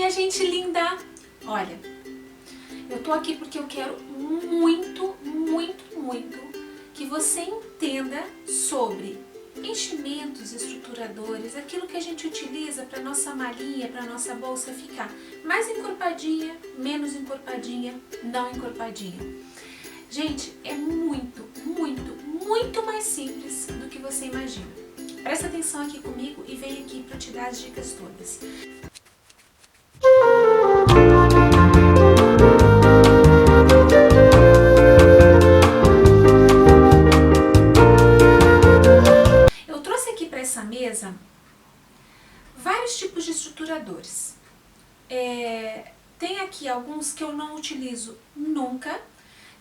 minha gente linda! Olha, eu tô aqui porque eu quero muito que você entenda sobre enchimentos, estruturadores, aquilo que a gente utiliza para nossa malinha, para nossa bolsa ficar mais encorpadinha, menos encorpadinha, não encorpadinha. Gente, é muito mais simples do que você imagina. Presta atenção aqui comigo e vem aqui para te dar as dicas todas. Eu trouxe aqui para essa mesa vários tipos de estruturadores. Tem aqui alguns que eu não utilizo nunca,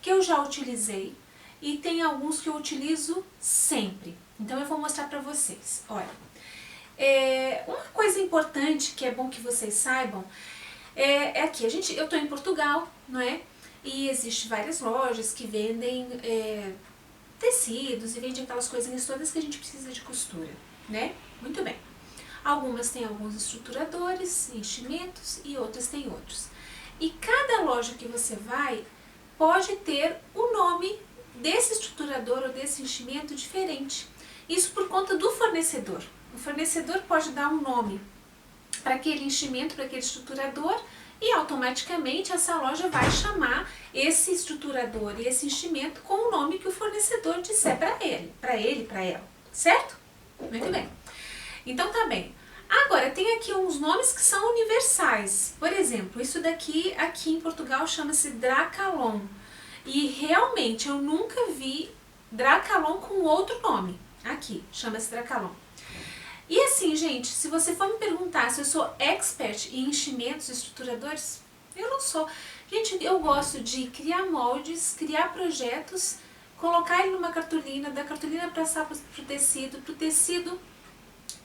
que eu já utilizei, e tem alguns que eu utilizo sempre. Então eu vou mostrar para vocês. Olha, uma coisa importante que é bom que vocês saibam é aqui, eu estou em Portugal, não é? E existem várias lojas que vendem tecidos e vendem aquelas coisinhas todas que a gente precisa de costura, né? Muito bem. Algumas têm alguns estruturadores, enchimentos e outras têm outros. E cada loja que você vai pode ter o nome desse estruturador ou desse enchimento diferente. Isso por conta do fornecedor. O fornecedor pode dar um nome para aquele enchimento, para aquele estruturador, e automaticamente essa loja vai chamar esse estruturador e esse enchimento com o nome que o fornecedor disser para ela, certo? Muito bem. Então tá bem. Agora, tem aqui uns nomes que são universais. Por exemplo, isso daqui aqui em Portugal chama-se Dracalon. E realmente eu nunca vi Dracalon com outro nome. Aqui, chama-se Dracalon. E assim, gente, se você for me perguntar se eu sou expert em enchimentos e estruturadores, eu não sou. Gente, eu gosto de criar moldes, criar projetos, colocar ele numa cartolina, da cartolina passar para o tecido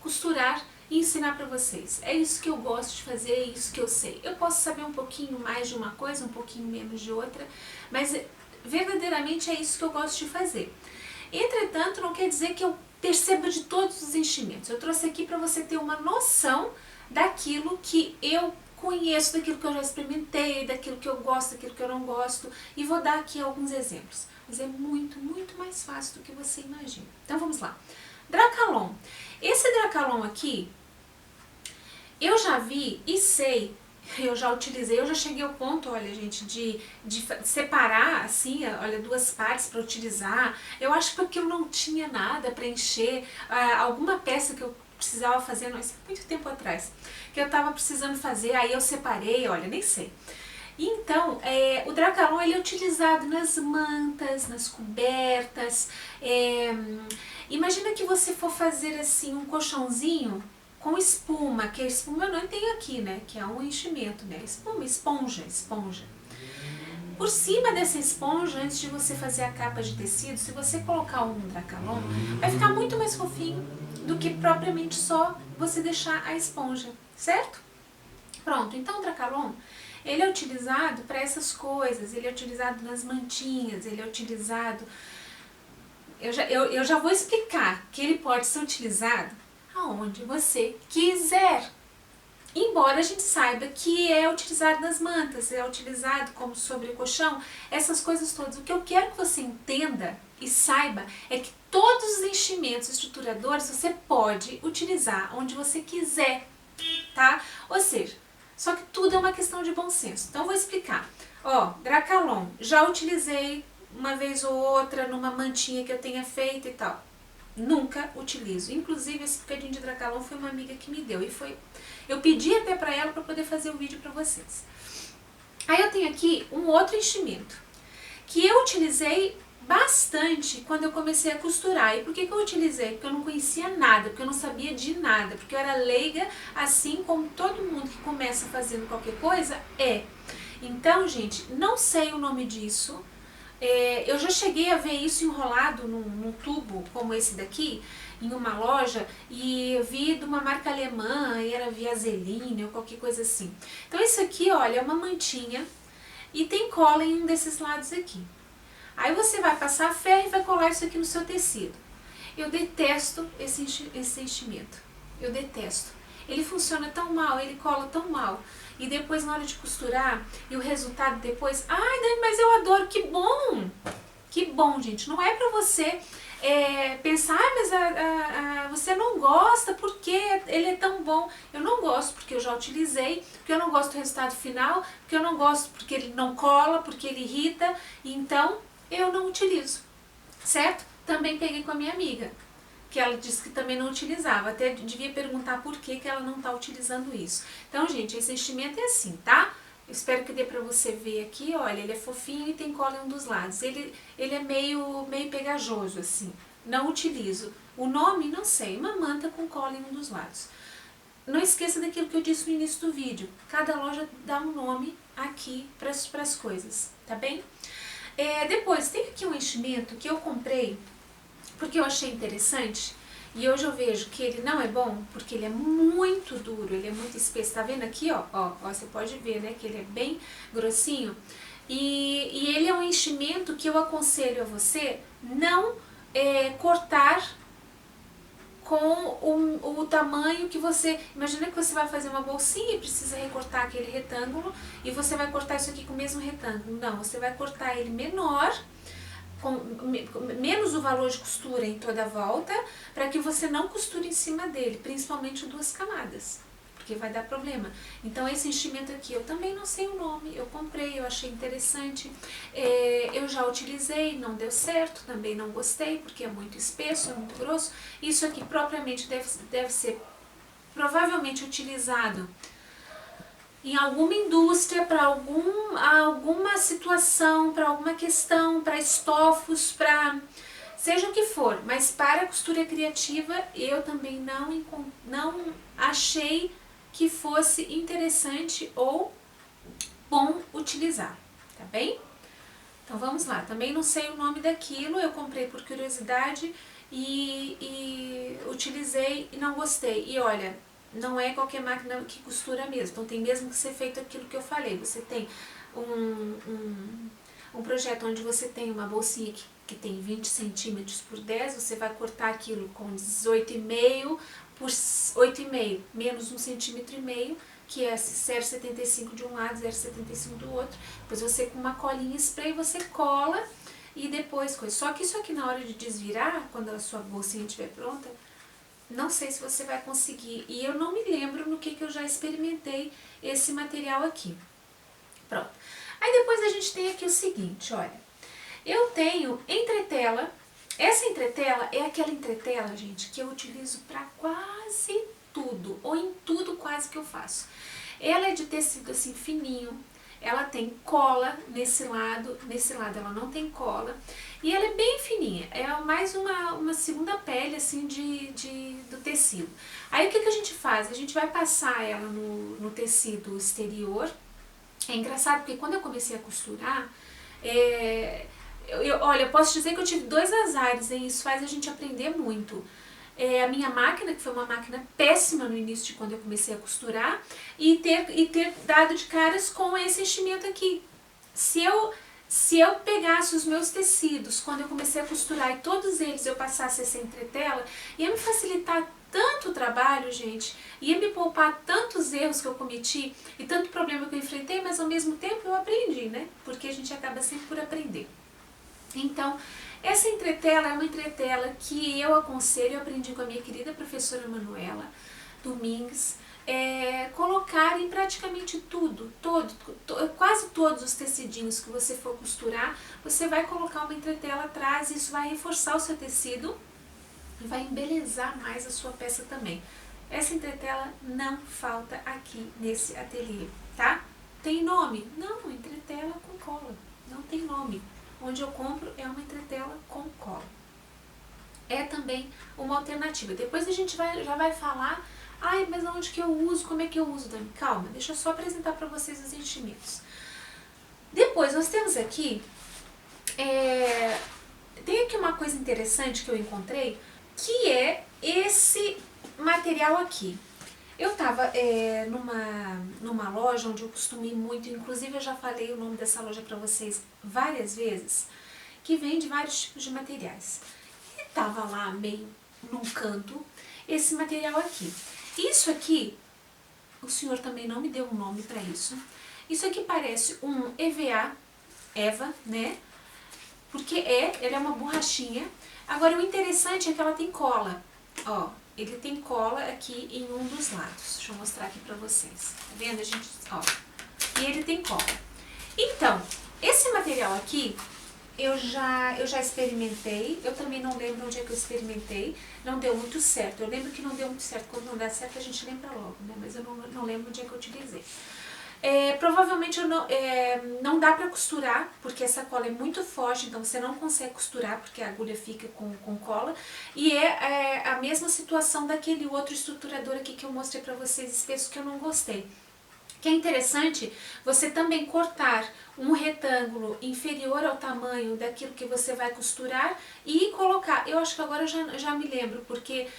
costurar e ensinar para vocês. É isso que eu gosto de fazer, é isso que eu sei. Eu posso saber um pouquinho mais de uma coisa, um pouquinho menos de outra, mas verdadeiramente é isso que eu gosto de fazer. Entretanto, não quer dizer que eu perceba de todos os enchimentos. Eu trouxe aqui para você ter uma noção daquilo que eu conheço, daquilo que eu já experimentei, daquilo que eu gosto, daquilo que eu não gosto, e vou dar aqui alguns exemplos. Mas é muito mais fácil do que você imagina. Então vamos lá. Dracalon. Esse Dracalon aqui, eu já vi e sei, eu já utilizei, eu já cheguei ao ponto, olha gente, de separar assim, olha, duas partes para utilizar. Eu acho que porque eu não tinha nada para encher, alguma peça que eu precisava fazer, não, isso é muito tempo atrás, que eu estava precisando fazer, aí eu separei, olha, nem sei. Então, o Dracalon ele é utilizado nas mantas, nas cobertas. Imagina que você for fazer assim um colchãozinho com espuma, que a espuma eu não tenho aqui, né? Que é um enchimento, né? Espuma, esponja. Por cima dessa esponja, antes de você fazer a capa de tecido, se você colocar um Dracalon, vai ficar muito mais fofinho do que propriamente só você deixar a esponja, certo? Pronto, então o Dracalon, ele é utilizado para essas coisas, ele é utilizado nas mantinhas, ele é utilizado... Eu já vou explicar que ele pode ser utilizado aonde você quiser. Embora a gente saiba que é utilizado nas mantas, é utilizado como sobrecolchão, essas coisas todas. O que eu quero que você entenda e saiba é que todos os enchimentos estruturadores você pode utilizar onde você quiser, tá? Ou seja, só que tudo é uma questão de bom senso. Então eu vou explicar. Ó, Dracalon, já utilizei uma vez ou outra numa mantinha que eu tenha feito e tal. Nunca utilizo. Inclusive esse bocadinho de Dracalon foi uma amiga que me deu e foi... Eu pedi até pra ela para poder fazer o vídeo pra vocês. Aí eu tenho aqui um outro enchimento que eu utilizei bastante quando eu comecei a costurar. E por que eu utilizei? Porque eu não conhecia nada, porque eu não sabia de nada, porque eu era leiga, assim como todo mundo que começa fazendo qualquer coisa é. Então, gente, não sei o nome disso. Eu já cheguei a ver isso enrolado num tubo como esse daqui, em uma loja, e eu vi de uma marca alemã, e era Viazeline ou qualquer coisa assim. Então isso aqui, olha, é uma mantinha e tem cola em um desses lados aqui. Aí você vai passar ferro e vai colar isso aqui no seu tecido. Eu detesto esse enchimento, eu detesto. ele funciona tão mal, ele cola tão mal. E depois na hora de costurar, e o resultado depois, ai Dani, mas eu adoro, que bom! Que bom, gente, não é pra você pensar, mas você não gosta porque ele é tão bom. Eu não gosto porque eu já utilizei, porque eu não gosto do resultado final, porque eu não gosto porque ele não cola, porque ele irrita, então eu não utilizo, certo? Também peguei com a minha amiga, que ela disse que também não utilizava, até devia perguntar por que ela não está utilizando isso. Então, gente, esse enchimento é assim, tá? Eu espero que dê pra você ver aqui, olha, ele é fofinho e tem cola em um dos lados. Ele é meio pegajoso, assim. Não utilizo. O nome, não sei, uma manta com cola em um dos lados. Não esqueça daquilo que eu disse no início do vídeo. Cada loja dá um nome aqui para as coisas, tá bem? Depois, tem aqui um enchimento que eu comprei porque eu achei interessante. E hoje eu vejo que ele não é bom, porque ele é muito duro, ele é muito espesso. Tá vendo aqui, ó? Ó, você pode ver, né, que ele é bem grossinho. E ele é um enchimento que eu aconselho a você não cortar com o tamanho que você... Imagina que você vai fazer uma bolsinha e precisa recortar aquele retângulo e você vai cortar isso aqui com o mesmo retângulo. Não, você vai cortar ele menor, com menos o valor de costura em toda a volta, para que você não costure em cima dele, principalmente duas camadas, porque vai dar problema. Então esse enchimento aqui, eu também não sei o nome, eu comprei, eu achei interessante, eu já utilizei, não deu certo, também não gostei, porque é muito espesso, é muito grosso. Isso aqui propriamente deve ser provavelmente utilizado em alguma indústria, para alguma situação, para alguma questão, para estofos, para seja o que for, mas para a costura criativa eu também não achei que fosse interessante ou bom utilizar, tá bem? Então vamos lá, também não sei o nome daquilo, eu comprei por curiosidade e utilizei e não gostei. E olha, não é qualquer máquina que costura mesmo, então tem mesmo que ser feito aquilo que eu falei. Você tem um projeto onde você tem uma bolsinha que tem 20 centímetros por 10, você vai cortar aquilo com 18,5 por 8,5, menos 1,5 centímetro, que é 0,75 de um lado, 0,75 do outro. Depois você com uma colinha spray, você cola e depois coisa. Só que isso aqui na hora de desvirar, quando a sua bolsinha estiver pronta, não sei se você vai conseguir. E eu não me lembro no que eu já experimentei esse material aqui. Pronto. Aí depois a gente tem aqui o seguinte, olha. Eu tenho entretela. Essa entretela é aquela entretela, gente, que eu utilizo para quase tudo, ou em tudo quase que eu faço. Ela é de tecido assim fininho, ela tem cola nesse lado ela não tem cola, e ela é bem fininha, é mais uma segunda pele assim do tecido. Aí o que a gente faz? A gente vai passar ela no tecido exterior. É engraçado porque quando eu comecei a costurar, olha, eu posso dizer que eu tive 2 azares, hein? Isso faz a gente aprender muito. A minha máquina, que foi uma máquina péssima no início de quando eu comecei a costurar, e ter dado de caras com esse enchimento aqui. Se eu pegasse os meus tecidos, quando eu comecei a costurar, e todos eles eu passasse essa entretela, ia me facilitar tanto trabalho, gente, ia me poupar tantos erros que eu cometi e tanto problema que eu enfrentei, mas ao mesmo tempo eu aprendi, né? Porque a gente acaba sempre por aprender. Então, essa entretela é uma entretela que eu aconselho, eu aprendi com a minha querida professora Manuela Domingues, colocar em praticamente tudo, quase todos os tecidinhos que você for costurar, você vai colocar uma entretela atrás, e isso vai reforçar o seu tecido e vai embelezar mais a sua peça também. Essa entretela não falta aqui nesse ateliê, tá? Tem nome? Não, entretela com cola, não tem nome. Onde eu compro é uma entretela com cola. É também uma alternativa. Depois a gente já vai falar, ai, mas onde que eu uso, como é que eu uso, Dani? Calma, deixa eu só apresentar para vocês os enchimentos. Depois nós temos aqui, tem aqui uma coisa interessante que eu encontrei, que é esse material aqui. Eu estava numa loja onde eu costumo ir muito, inclusive eu já falei o nome dessa loja para vocês várias vezes, que vende vários tipos de materiais. E estava lá meio num canto esse material aqui. Isso aqui O senhor também não me deu um nome para isso. Isso aqui parece um EVA, Eva, né? Porque ele é uma borrachinha. Agora, o interessante é que ela tem cola. Ó, ele tem cola aqui em um dos lados. Deixa eu mostrar aqui pra vocês. Tá vendo? A gente, ó. E ele tem cola. Então, esse material aqui, eu já experimentei. Eu também não lembro onde é que eu experimentei. Não deu muito certo. Eu lembro que não deu muito certo. Quando não dá certo, a gente lembra logo, né? Mas eu não lembro onde é que eu utilizei. Provavelmente não dá pra costurar, porque essa cola é muito forte, então você não consegue costurar, porque a agulha fica com cola. E a mesma situação daquele outro estruturador aqui que eu mostrei pra vocês, espesso, que eu não gostei. Que é interessante você também cortar um retângulo inferior ao tamanho daquilo que você vai costurar e colocar. Eu acho que agora eu já me lembro, porque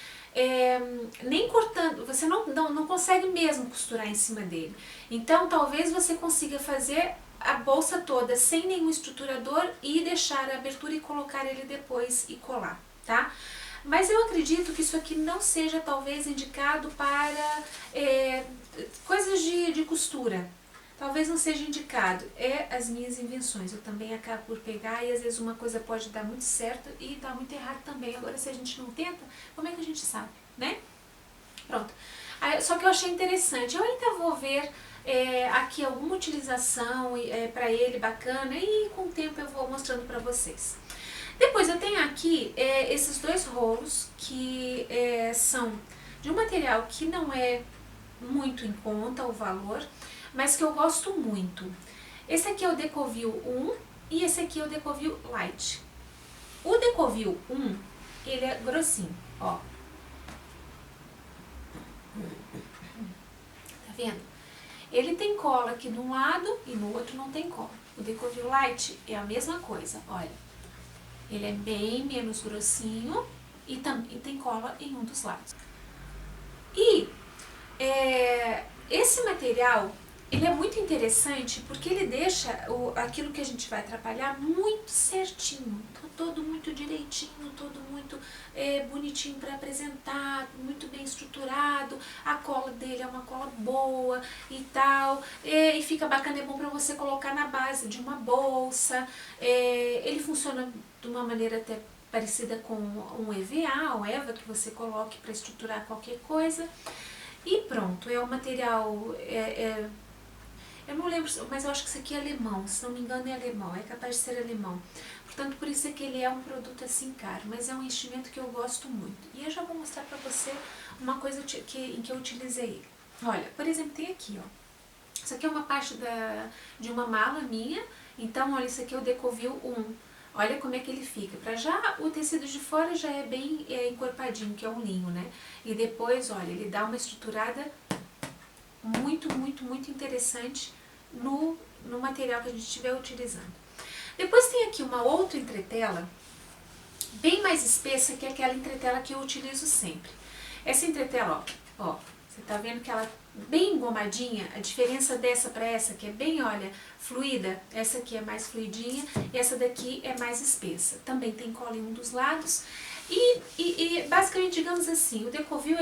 nem cortando, você não consegue mesmo costurar em cima dele. Então talvez você consiga fazer a bolsa toda sem nenhum estruturador e deixar a abertura e colocar ele depois e colar, tá? Mas eu acredito que isso aqui não seja talvez indicado para coisas de costura. Talvez não seja indicado. É as minhas invenções. Eu também acabo por pegar e às vezes uma coisa pode dar muito certo e dar muito errado também. Agora, se a gente não tenta, como é que a gente sabe, né? Pronto. Só que eu achei interessante. Eu ainda vou ver aqui alguma utilização para ele bacana e com o tempo eu vou mostrando para vocês. Depois eu tenho aqui esses dois rolos que são de um material que não é muito em conta o valor, mas que eu gosto muito. Esse aqui é o Decovil 1 e esse aqui é o Decovil Light. O Decovil 1, ele é grossinho, ó. Tá vendo? Ele tem cola aqui de um lado e no outro não tem cola. O Decovil Light é a mesma coisa, olha. Ele é bem menos grossinho e também tem cola em um dos lados. E esse material, ele é muito interessante porque ele deixa aquilo que a gente vai trabalhar muito certinho, todo muito direitinho, todo muito bonitinho para apresentar, muito bem estruturado, a cola dele é uma cola boa e tal, e fica bacana, é bom para você colocar na base de uma bolsa, ele funciona de uma maneira até parecida com um EVA ou EVA que você coloque para estruturar qualquer coisa. E pronto, é o material, eu não lembro, mas eu acho que isso aqui é alemão, se não me engano é alemão, é capaz de ser alemão. Portanto, por isso é que ele é um produto assim caro, mas é um enchimento que eu gosto muito. E eu já vou mostrar pra você uma coisa em que eu utilizei ele. Olha, por exemplo, tem aqui, ó. Isso aqui é uma parte de uma mala minha, então olha, isso aqui é o Decovil 1. Olha como é que ele fica. Pra já, o tecido de fora já é bem encorpadinho, que é um linho, né? E depois, olha, ele dá uma estruturada muito, muito, muito interessante no material que a gente estiver utilizando. Depois tem aqui uma outra entretela, bem mais espessa, que é aquela entretela que eu utilizo sempre. Essa entretela, ó, você tá vendo que ela é bem engomadinha? A diferença dessa para essa, que é bem, olha, fluida, essa aqui é mais fluidinha e essa daqui é mais espessa. Também tem cola em um dos lados. E basicamente, digamos assim, o Decovil,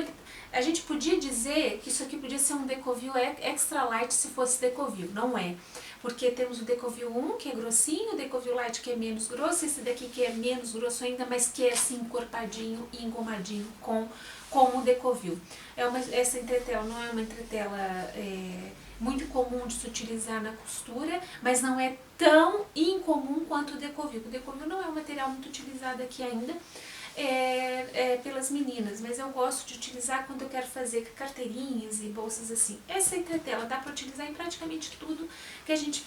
a gente podia dizer que isso aqui podia ser um Decovil extra light se fosse Decovil, não é. Porque temos o Decovil 1, que é grossinho, o Decovil Light, que é menos grosso, esse daqui que é menos grosso ainda, mas que é assim encorpadinho e engomadinho como o Decovil. Essa entretela não é uma entretela muito comum de se utilizar na costura, mas não é tão incomum quanto o Decovil. O Decovil não é um material muito utilizado aqui ainda, pelas meninas, mas eu gosto de utilizar quando eu quero fazer carteirinhas e bolsas assim. Essa entretela dá para utilizar em praticamente tudo que a gente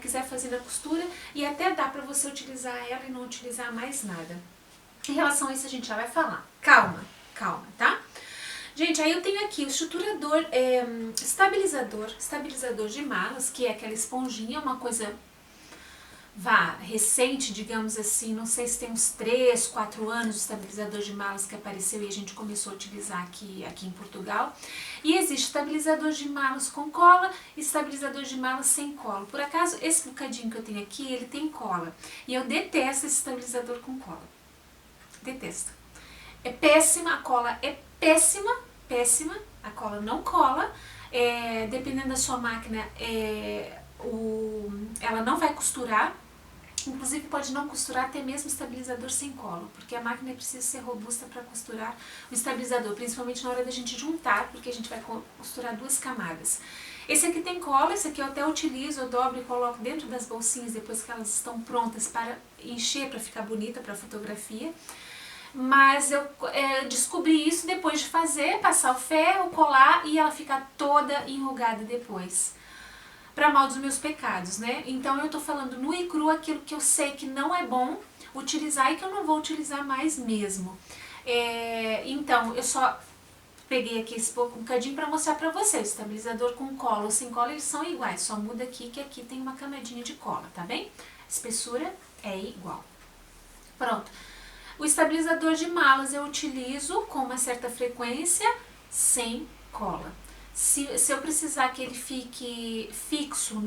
quiser fazer na costura e até dá para você utilizar ela e não utilizar mais nada. Em relação a isso a gente já vai falar. Calma, calma, tá? Gente, aí eu tenho aqui o estruturador, estabilizador de malas, que é aquela esponjinha, uma coisa recente, digamos assim, não sei se tem uns 3, 4 anos, o estabilizador de malas que apareceu e a gente começou a utilizar aqui em Portugal. E existe estabilizador de malas com cola e estabilizador de malas sem cola. Por acaso, esse bocadinho que eu tenho aqui, ele tem cola. E eu detesto esse estabilizador com cola. Detesto. É péssima, a cola é péssima, péssima, a cola não cola. dependendo da sua máquina, ela não vai costurar. Inclusive pode não costurar até mesmo estabilizador sem cola, porque a máquina precisa ser robusta para costurar o estabilizador, principalmente na hora da gente juntar, porque a gente vai costurar 2 camadas. Esse aqui tem cola, esse aqui eu até utilizo, eu dobro e coloco dentro das bolsinhas depois que elas estão prontas para encher, para ficar bonita para fotografia. Mas eu descobri isso depois de fazer, passar o ferro, colar e ela ficar toda enrugada depois. Para mal dos meus pecados, né? Então eu tô falando nu e cru aquilo que eu sei que não é bom utilizar e que eu não vou utilizar mais mesmo. Então eu só peguei aqui esse bocadinho para mostrar para vocês. O estabilizador com cola ou sem cola eles são iguais, só muda aqui que aqui tem uma camadinha de cola, tá bem? A espessura é igual. Pronto. O estabilizador de malas eu utilizo com uma certa frequência sem cola. Se eu precisar que ele fique fixo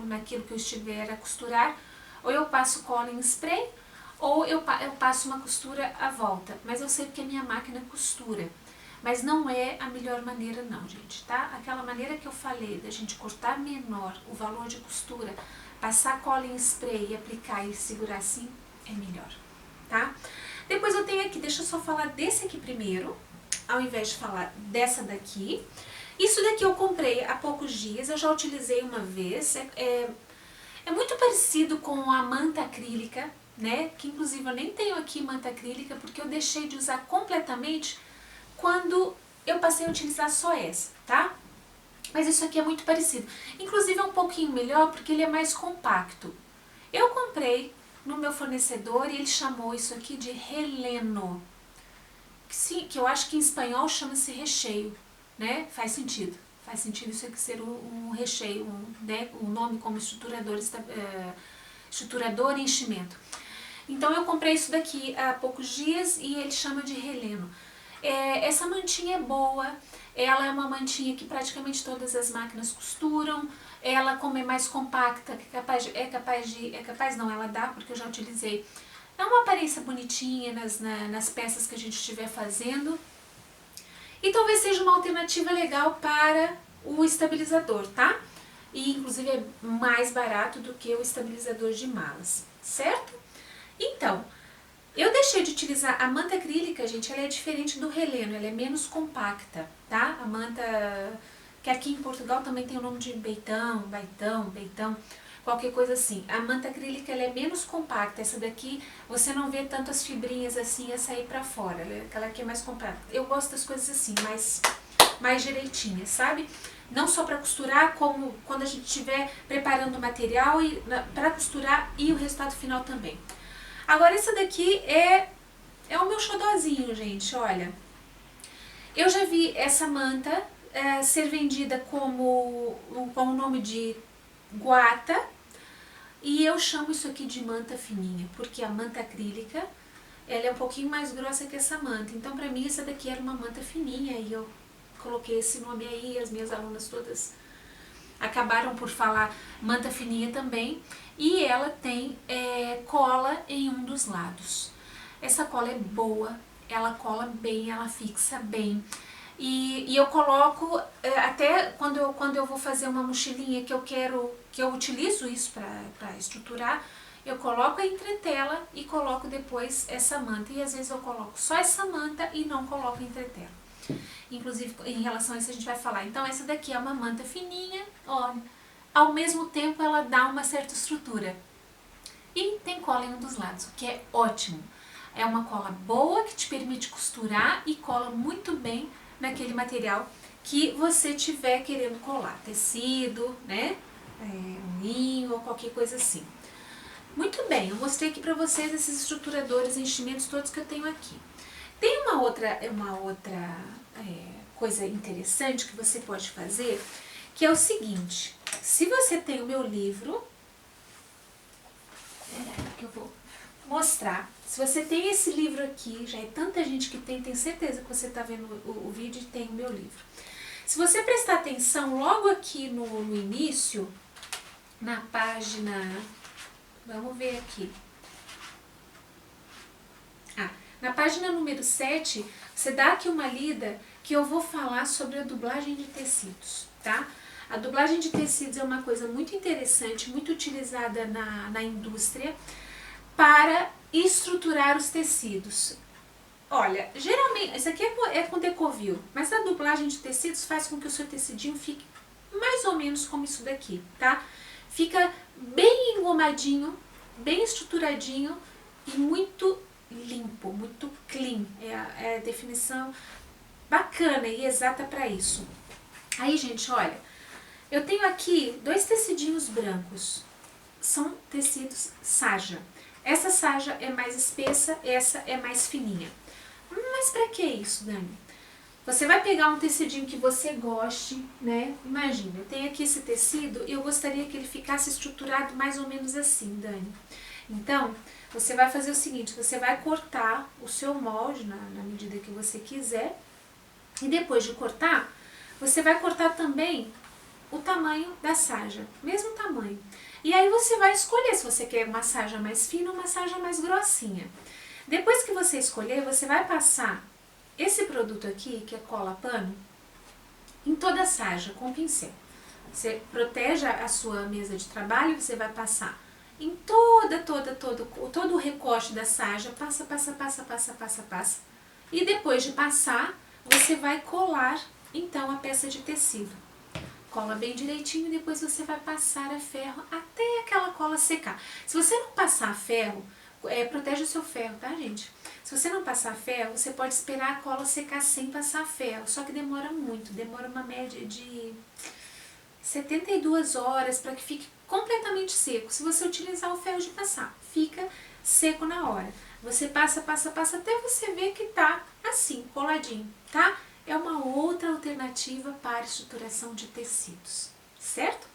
naquilo que eu estiver a costurar, ou eu passo cola em spray, ou eu passo uma costura à volta. Mas eu sei que a minha máquina costura. Mas não é a melhor maneira não, gente, tá? Aquela maneira que eu falei, da gente cortar menor o valor de costura, passar cola em spray e aplicar e segurar assim, é melhor, tá? Depois eu tenho aqui, deixa eu só falar desse aqui primeiro, ao invés de falar dessa daqui. Isso daqui eu comprei há poucos dias, eu já utilizei uma vez, é muito parecido com a manta acrílica, né? Que inclusive eu nem tenho aqui manta acrílica porque eu deixei de usar completamente quando eu passei a utilizar só essa, tá? Mas isso aqui é muito parecido. Inclusive é um pouquinho melhor porque ele é mais compacto. Eu comprei no meu fornecedor e ele chamou isso aqui de releno, que eu acho que em espanhol chama-se recheio. Né? Faz sentido isso aqui ser um recheio, né? Um nome como estruturador e enchimento. Então eu comprei isso daqui há poucos dias e ele chama de releno. Essa mantinha é boa, ela é uma mantinha que praticamente todas as máquinas costuram, ela como é mais compacta, ela dá, porque eu já utilizei. É uma aparência bonitinha nas peças que a gente estiver fazendo. E talvez seja uma alternativa legal para o estabilizador, tá? E inclusive é mais barato do que o estabilizador de malas, certo? Então, eu deixei de utilizar a manta acrílica, gente, ela é diferente do releno, ela é menos compacta, tá? A manta, que aqui em Portugal também tem o nome de beitão, qualquer coisa assim. A manta acrílica ela é menos compacta, essa daqui você não vê tantas fibrinhas assim a sair pra fora, ela aqui é mais compacta. Eu gosto das coisas assim, mais direitinhas, sabe? Não só pra costurar, como quando a gente estiver preparando o material pra costurar e o resultado final também. Agora essa daqui é o meu xodózinho, gente, olha. Eu já vi essa manta ser vendida com o nome de guata, e eu chamo isso aqui de manta fininha, porque a manta acrílica, ela é um pouquinho mais grossa que essa manta. Então pra mim essa daqui era uma manta fininha e eu coloquei esse nome aí, as minhas alunas todas acabaram por falar manta fininha também. E ela tem cola em um dos lados. Essa cola é boa, ela cola bem, ela fixa bem. E eu coloco, até quando eu vou fazer uma mochilinha que eu utilizo isso para estruturar, eu coloco a entretela e coloco depois essa manta. E às vezes eu coloco só essa manta e não coloco a entretela. Inclusive em relação a isso a gente vai falar. Então essa daqui é uma manta fininha, olha, ao mesmo tempo ela dá uma certa estrutura. E tem cola em um dos lados, o que é ótimo. É uma cola boa que te permite costurar e cola muito bem naquele material que você estiver querendo colar, tecido, né, um linho ou qualquer coisa assim. Muito bem, eu mostrei aqui pra vocês esses estruturadores, enchimentos todos que eu tenho aqui. Tem uma outra coisa interessante que você pode fazer, que é o seguinte: se você tem o meu livro, peraí que eu vou mostrar. Se você tem esse livro aqui, já é tanta gente que tem, tenho certeza que você está vendo o vídeo e tem o meu livro. Se você prestar atenção logo aqui no início, na página, vamos ver aqui. Na página número 7, você dá aqui uma lida que eu vou falar sobre a dublagem de tecidos. tá? A dublagem de tecidos é uma coisa muito interessante, muito utilizada na indústria para estruturar os tecidos. Olha, geralmente, isso aqui é com Decovil, mas a dublagem de tecidos faz com que o seu tecidinho fique mais ou menos como isso daqui, tá? Fica bem engomadinho, bem estruturadinho e muito limpo, muito clean. É a definição bacana e exata para isso. Aí, gente, olha, eu tenho aqui 2 tecidinhos brancos. São tecidos Saja. Essa Saja é mais espessa, essa é mais fininha. Mas pra que isso, Dani? Você vai pegar um tecidinho que você goste, né? Imagina, eu tenho aqui esse tecido e eu gostaria que ele ficasse estruturado mais ou menos assim, Dani. Então, você vai fazer o seguinte, você vai cortar o seu molde na medida que você quiser. E depois de cortar, você vai cortar também o tamanho da saja, mesmo tamanho. E aí você vai escolher se você quer uma saja mais fina ou uma saja mais grossinha. Depois que você escolher, você vai passar esse produto aqui, que é cola pano, em toda a saja com pincel. Você protege a sua mesa de trabalho, você vai passar em todo o recorte da saja, passa. E depois de passar, você vai colar então a peça de tecido. Cola bem direitinho e depois você vai passar a ferro até aquela cola secar. Se você não passar a ferro, protege o seu ferro, tá, gente? Se você não passar ferro, você pode esperar a cola secar sem passar ferro, só que demora muito, demora uma média de 72 horas para que fique completamente seco. Se você utilizar o ferro de passar, fica seco na hora. Você passa até você ver que tá assim, coladinho, tá? É uma outra alternativa para estruturação de tecidos, certo?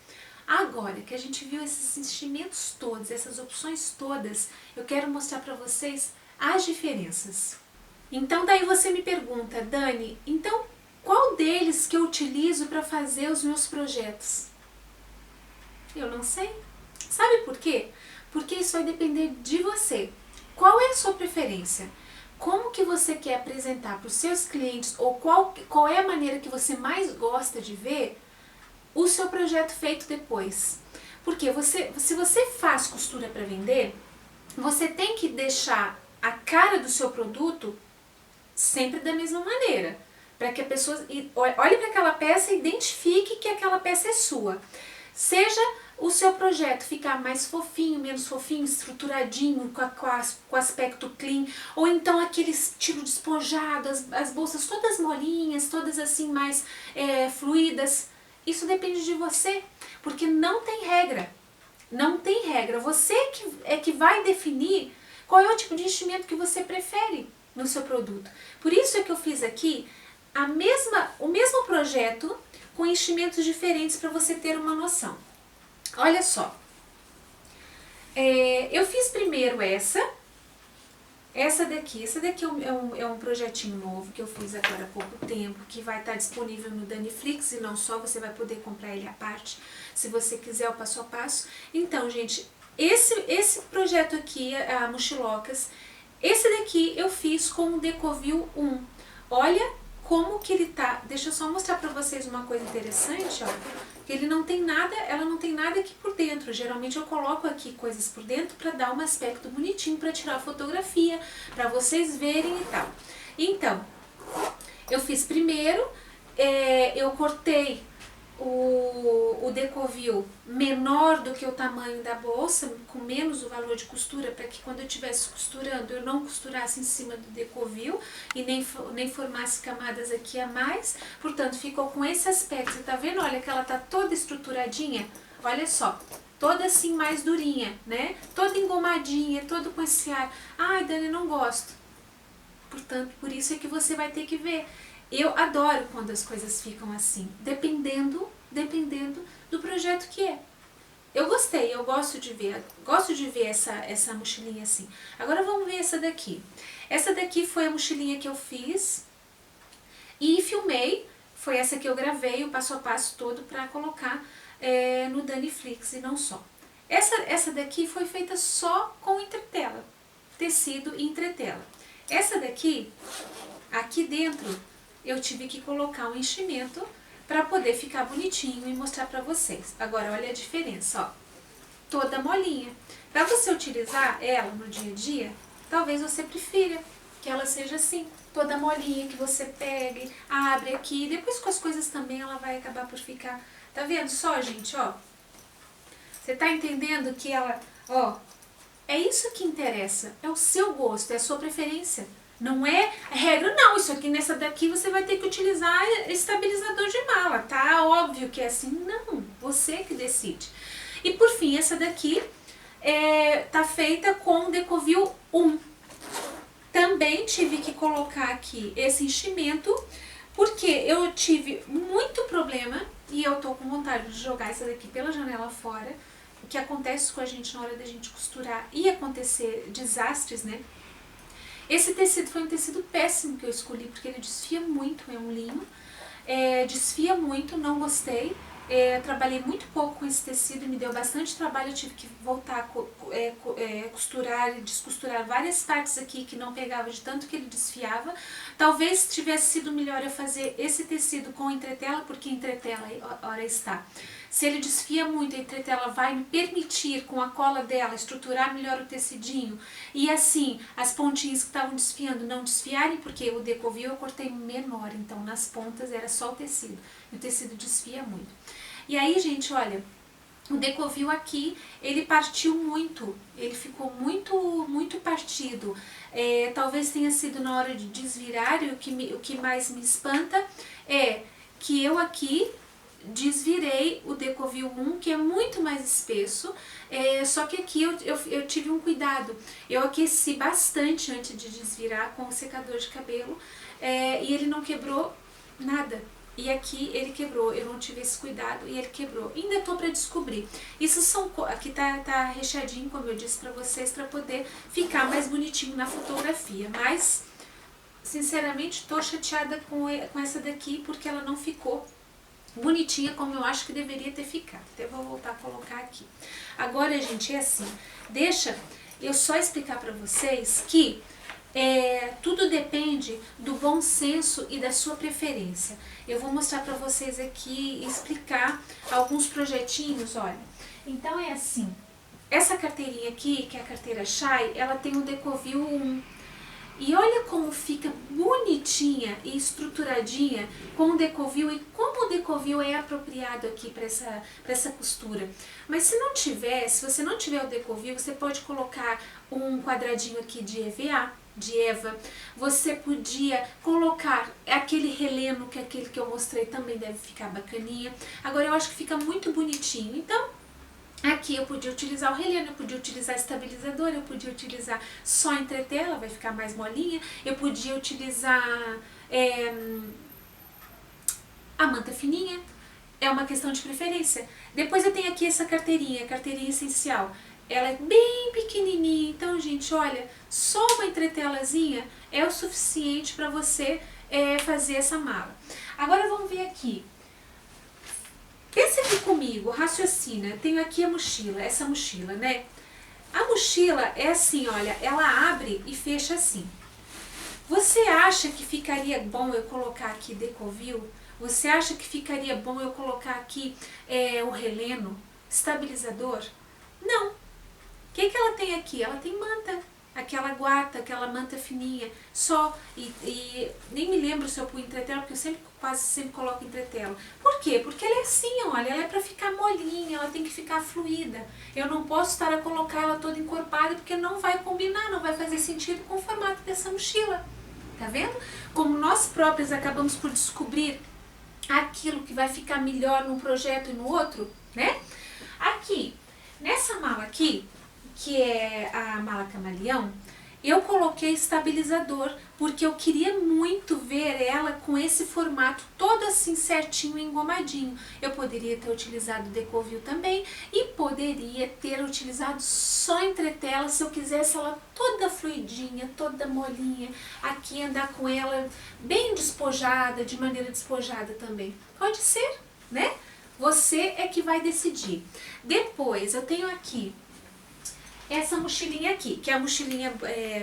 Agora que a gente viu esses enchimentos todos, essas opções todas, eu quero mostrar para vocês as diferenças. Então daí você me pergunta, Dani, então qual deles que eu utilizo para fazer os meus projetos? Eu não sei. Sabe por quê? Porque isso vai depender de você. Qual é a sua preferência? Como que você quer apresentar para os seus clientes ou qual é a maneira que você mais gosta de ver o seu projeto feito depois? Porque se você faz costura para vender, você tem que deixar a cara do seu produto sempre da mesma maneira, para que a pessoa olhe para aquela peça e identifique que aquela peça é sua. Seja o seu projeto ficar mais fofinho, menos fofinho, estruturadinho, com aspecto clean, ou então aquele estilo despojado, as bolsas todas molinhas, todas assim mais fluídas. Isso depende de você, porque não tem regra. Não tem regra. Você que vai definir qual é o tipo de enchimento que você prefere no seu produto. Por isso é que eu fiz aqui o mesmo projeto com enchimentos diferentes para você ter uma noção. Olha só, eu fiz primeiro essa daqui é um projetinho novo que eu fiz agora há pouco tempo, que vai estar disponível no Daniflix e não só, você vai poder comprar ele à parte, se você quiser o passo a passo. Então, gente, esse projeto aqui, a Mochilocas, esse daqui eu fiz com o Decovil 1. Olha como que ele tá. Deixa eu só mostrar pra vocês uma coisa interessante, ó. Ele não tem nada, ela não tem nada aqui por dentro. Geralmente eu coloco aqui coisas por dentro pra dar um aspecto bonitinho, pra tirar fotografia, pra vocês verem e tal. Então, eu fiz primeiro, eu cortei o Decovil menor do que o tamanho da bolsa, com menos o valor de costura, para que quando eu estivesse costurando eu não costurasse em cima do Decovil e nem formasse camadas aqui a mais. Portanto, ficou com esse aspecto. Você tá vendo? Olha que ela tá toda estruturadinha. Olha só, toda assim mais durinha, né? Toda engomadinha, todo com esse ar. Ai, Dani, não gosto. Portanto, por isso é que você vai ter que ver. Eu adoro quando as coisas ficam assim, dependendo do projeto que é. Eu gostei, eu gosto de ver essa mochilinha assim. Agora vamos ver essa daqui. Essa daqui foi a mochilinha que eu fiz e filmei. Foi essa que eu gravei, o passo a passo todo para colocar no Daniflix e não só. Essa daqui foi feita só com entretela, tecido e entretela. Essa daqui, aqui dentro, eu tive que colocar um enchimento para poder ficar bonitinho e mostrar para vocês. Agora, olha a diferença, ó. Toda molinha. Para você utilizar ela no dia a dia, talvez você prefira que ela seja assim, toda molinha, que você pegue, abre aqui, depois com as coisas também ela vai acabar por ficar. Tá vendo só, gente, ó? Você tá entendendo que ela, ó, é isso que interessa, é o seu gosto, é a sua preferência. Não é a regra, não, isso aqui nessa daqui você vai ter que utilizar estabilizador de mala, tá? Óbvio que é assim, não, você que decide. E por fim, essa daqui tá feita com Decovil 1. Também tive que colocar aqui esse enchimento, porque eu tive muito problema e eu tô com vontade de jogar essa daqui pela janela fora. O que acontece com a gente na hora da gente costurar e acontecer desastres, né? Esse tecido foi um tecido péssimo que eu escolhi, porque ele desfia muito, é um linho. Desfia muito, não gostei. Trabalhei muito pouco com esse tecido, me deu bastante trabalho, eu tive que voltar a costurar e descosturar várias partes aqui que não pegava de tanto que ele desfiava. Talvez tivesse sido melhor eu fazer esse tecido com entretela, porque entretela, ora está. Se ele desfia muito, a entretela vai me permitir, com a cola dela, estruturar melhor o tecidinho. E assim, as pontinhas que estavam desfiando não desfiarem, porque o Decovil eu cortei menor, então nas pontas era só o tecido. E o tecido desfia muito. E aí, gente, olha, o Decovil aqui, ele partiu muito, ele ficou muito partido. Talvez tenha sido na hora de desvirar, e o que mais me espanta é que eu aqui desvirei o Decovil 1, que é muito mais espesso, só que aqui eu tive um cuidado. Eu aqueci bastante antes de desvirar com o secador de cabelo, e ele não quebrou nada. E aqui ele quebrou, eu não tive esse cuidado e ele quebrou. Ainda tô para descobrir. Isso aqui tá recheadinho, como eu disse para vocês, para poder ficar mais bonitinho na fotografia. Mas, sinceramente, tô chateada com essa daqui, porque ela não ficou bonitinha como eu acho que deveria ter ficado. Até vou voltar a colocar aqui. Agora, gente, é assim, deixa eu só explicar para vocês que tudo depende do bom senso e da sua preferência. Eu vou mostrar para vocês aqui e explicar alguns projetinhos, olha. Então é assim, essa carteirinha aqui, que é a carteira Shai, ela tem o Decovil 1. E olha como fica bonitinha e estruturadinha com o Decovil e como o Decovil é apropriado aqui para essa costura. Mas se você não tiver o Decovil, você pode colocar um quadradinho aqui de EVA, de Eva. Você podia colocar aquele releno, que é aquele que eu mostrei, também deve ficar bacaninha. Agora eu acho que fica muito bonitinho. Então, aqui eu podia utilizar o releno, eu podia utilizar estabilizador, eu podia utilizar só entretela, vai ficar mais molinha. Eu podia utilizar a manta fininha, é uma questão de preferência. Depois eu tenho aqui essa carteirinha, carteirinha essencial. Ela é bem pequenininha, então, gente, olha, só uma entretelazinha é o suficiente para você fazer essa mala. Agora vamos ver aqui. Pensa aqui comigo, raciocina. Tenho aqui a mochila, essa mochila, né? A mochila é assim, olha, ela abre e fecha assim. Você acha que ficaria bom eu colocar aqui Decovil? Você acha que ficaria bom eu colocar aqui o releno, estabilizador? Não. O que ela tem aqui? Ela tem manta, aquela guata, aquela manta fininha, só, e nem me lembro se eu pus entretela, porque eu quase sempre coloco entretela. Por quê? Porque ela é assim, olha, ela é pra ficar molinha, ela tem que ficar fluida. Eu não posso estar a colocar ela toda encorpada, porque não vai combinar, não vai fazer sentido com o formato dessa mochila. Tá vendo? Como nós próprios acabamos por descobrir aquilo que vai ficar melhor num projeto e no outro, né? Aqui, nessa mala aqui, que é a mala camaleão, eu coloquei estabilizador, porque eu queria muito ver ela com esse formato todo assim certinho, engomadinho. Eu poderia ter utilizado Decovil também e poderia ter utilizado só entretela se eu quisesse ela toda fluidinha, toda molinha, aqui andar com ela bem despojada, de maneira despojada também. Pode ser, né? Você é que vai decidir. Depois eu tenho aqui essa mochilinha aqui, que é a mochilinha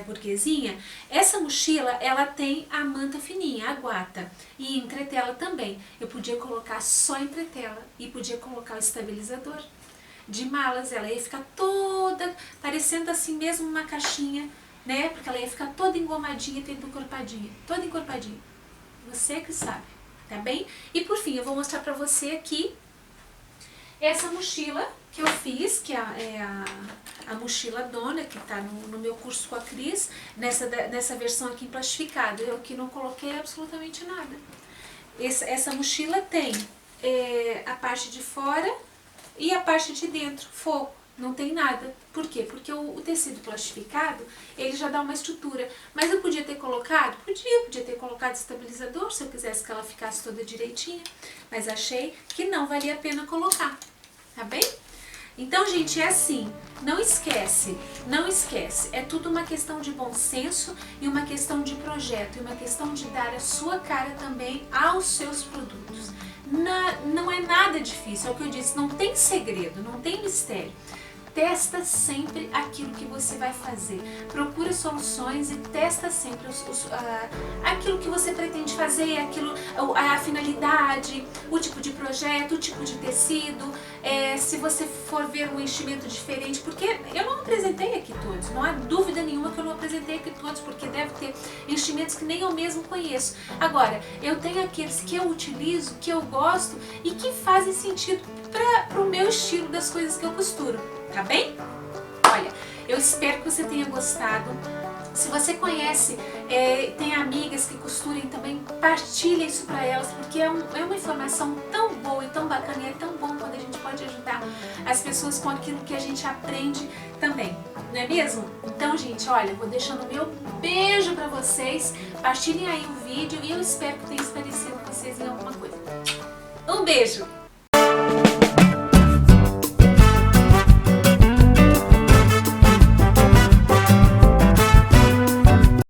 burguesinha. Essa mochila, ela tem a manta fininha, a guata, e entretela também. Eu podia colocar só entretela e podia colocar o estabilizador de malas. Ela ia ficar toda parecendo assim mesmo uma caixinha, né? Porque ela ia ficar toda engomadinha, toda encorpadinha, toda encorpadinha. Você que sabe, tá bem? E por fim, eu vou mostrar pra você aqui essa mochila que eu fiz, que é a mochila dona, que tá no meu curso com a Cris, nessa versão aqui em plastificado. Eu aqui não coloquei absolutamente nada. Essa mochila tem a parte de fora e a parte de dentro, fogo. Não tem nada. Por quê? Porque o tecido plastificado, ele já dá uma estrutura. Mas eu podia ter colocado? Podia ter colocado estabilizador, se eu quisesse que ela ficasse toda direitinha. Mas achei que não valia a pena colocar. Tá bem? Então, gente, é assim, não esquece, é tudo uma questão de bom senso e uma questão de projeto, e uma questão de dar a sua cara também aos seus produtos. Não é nada difícil, é o que eu disse, não tem segredo, não tem mistério. Testa sempre aquilo que você vai fazer. Procura soluções e testa sempre aquilo que você pretende fazer, a finalidade, o tipo de projeto, o tipo de tecido, se você for ver um enchimento diferente, porque eu não apresentei aqui todos, não há dúvida nenhuma que eu não apresentei aqui todos, porque deve ter enchimentos que nem eu mesmo conheço. Agora, eu tenho aqueles que eu utilizo, que eu gosto e que fazem sentido para o meu estilo das coisas que eu costuro. Tá bem? Olha, eu espero que você tenha gostado. Se você conhece, tem amigas que costurem também, partilha isso para elas, porque é uma informação tão boa e tão bacana, e é tão bom quando a gente pode ajudar as pessoas com aquilo que a gente aprende também, não é mesmo? Então, gente, olha, eu vou deixando o meu beijo para vocês, partilhem aí o vídeo e eu espero que tenha esclarecido vocês em alguma coisa. Um beijo!